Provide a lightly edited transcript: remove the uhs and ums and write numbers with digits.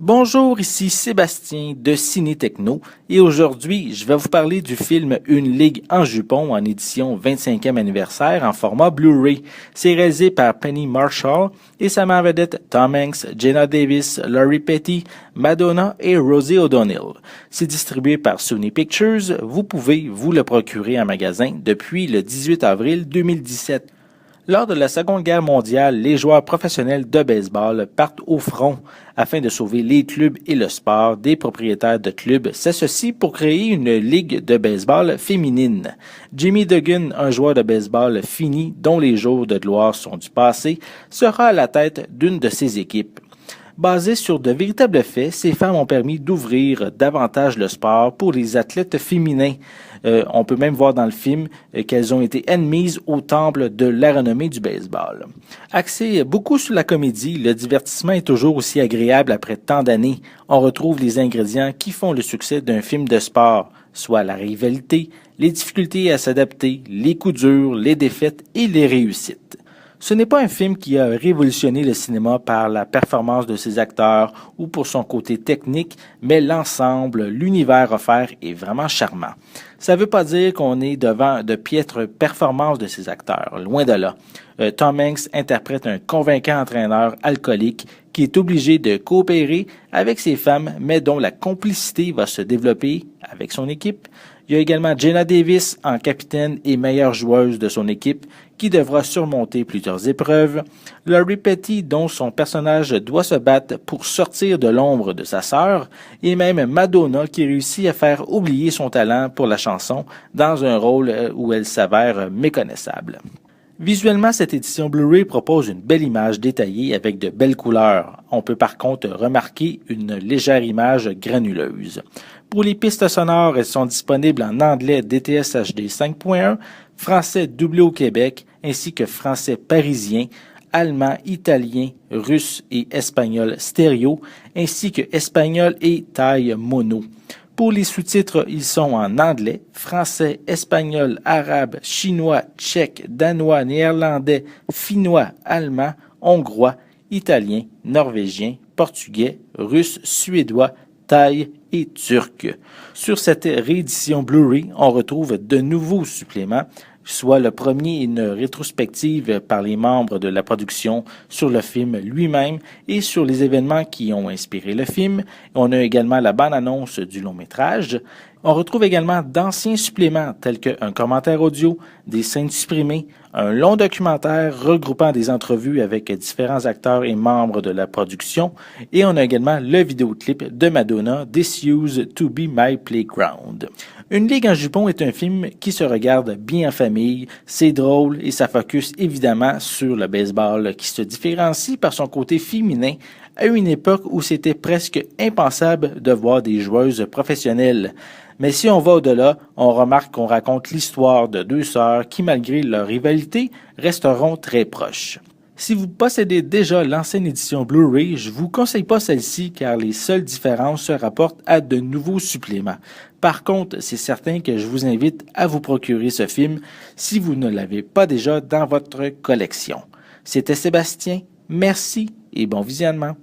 Bonjour, ici Sébastien de Ciné Techno et aujourd'hui, je vais vous parler du film Une ligue en jupon en édition 25e anniversaire en format Blu-ray. C'est réalisé par Penny Marshall et ça met en vedette Tom Hanks, Jenna Davis, Laurie Petty, Madonna et Rosie O'Donnell. C'est distribué par Sony Pictures. Vous pouvez vous le procurer en magasin depuis le 18 avril 2017. Lors de la Seconde Guerre mondiale, les joueurs professionnels de baseball partent au front afin de sauver les clubs et le sport. Des propriétaires de clubs s'associent pour créer une ligue de baseball féminine. Jimmy Duggan, un joueur de baseball fini dont les jours de gloire sont du passé, sera à la tête d'une de ces équipes. Basées sur de véritables faits, ces femmes ont permis d'ouvrir davantage le sport pour les athlètes féminins. On peut même voir dans le film qu'elles ont été admises au temple de la renommée du baseball. Axé beaucoup sur la comédie, le divertissement est toujours aussi agréable après tant d'années. On retrouve les ingrédients qui font le succès d'un film de sport, soit la rivalité, les difficultés à s'adapter, les coups durs, les défaites et les réussites. Ce n'est pas un film qui a révolutionné le cinéma par la performance de ses acteurs ou pour son côté technique, mais l'ensemble, l'univers offert est vraiment charmant. Ça ne veut pas dire qu'on est devant de piètres performances de ses acteurs, loin de là. Tom Hanks interprète un convaincant entraîneur alcoolique qui est obligé de coopérer avec ses femmes, mais dont la complicité va se développer avec son équipe. Il y a également Jenna Davis en capitaine et meilleure joueuse de son équipe qui devra surmonter plusieurs épreuves. Laurie Petty, dont son personnage doit se battre pour sortir de l'ombre de sa sœur, et même Madonna qui réussit à faire oublier son talent pour la chanson dans un rôle où elle s'avère méconnaissable. Visuellement, cette édition Blu-ray propose une belle image détaillée avec de belles couleurs. On peut par contre remarquer une légère image granuleuse. Pour les pistes sonores, elles sont disponibles en anglais DTS HD 5.1, français doublé au Québec, ainsi que français parisien, allemand, italien, russe et espagnol stéréo, ainsi que espagnol et thaï mono. Pour les sous-titres, ils sont en anglais, français, espagnol, arabe, chinois, tchèque, danois, néerlandais, finnois, allemand, hongrois, italien, norvégien, portugais, russe, suédois, thaï et turc. Sur cette réédition Blu-ray, on retrouve de nouveaux suppléments, soit le premier une rétrospective par les membres de la production sur le film lui-même et sur les événements qui ont inspiré le film. On a également la bande-annonce du long-métrage. On retrouve également d'anciens suppléments tels qu'un commentaire audio, des scènes supprimées, un long documentaire regroupant des entrevues avec différents acteurs et membres de la production, et on a également le vidéoclip de Madonna, This Used to Be My Playground. Une ligue en jupon est un film qui se regarde bien en famille, c'est drôle et ça focus évidemment sur le baseball qui se différencie par son côté féminin à une époque où c'était presque impensable de voir des joueuses professionnelles. Mais si on va au-delà, on remarque qu'on raconte l'histoire de deux sœurs qui, malgré leur rivalité, resteront très proches. Si vous possédez déjà l'ancienne édition Blu-ray, je vous conseille pas celle-ci car les seules différences se rapportent à de nouveaux suppléments. Par contre, c'est certain que je vous invite à vous procurer ce film si vous ne l'avez pas déjà dans votre collection. C'était Sébastien, merci et bon visionnement.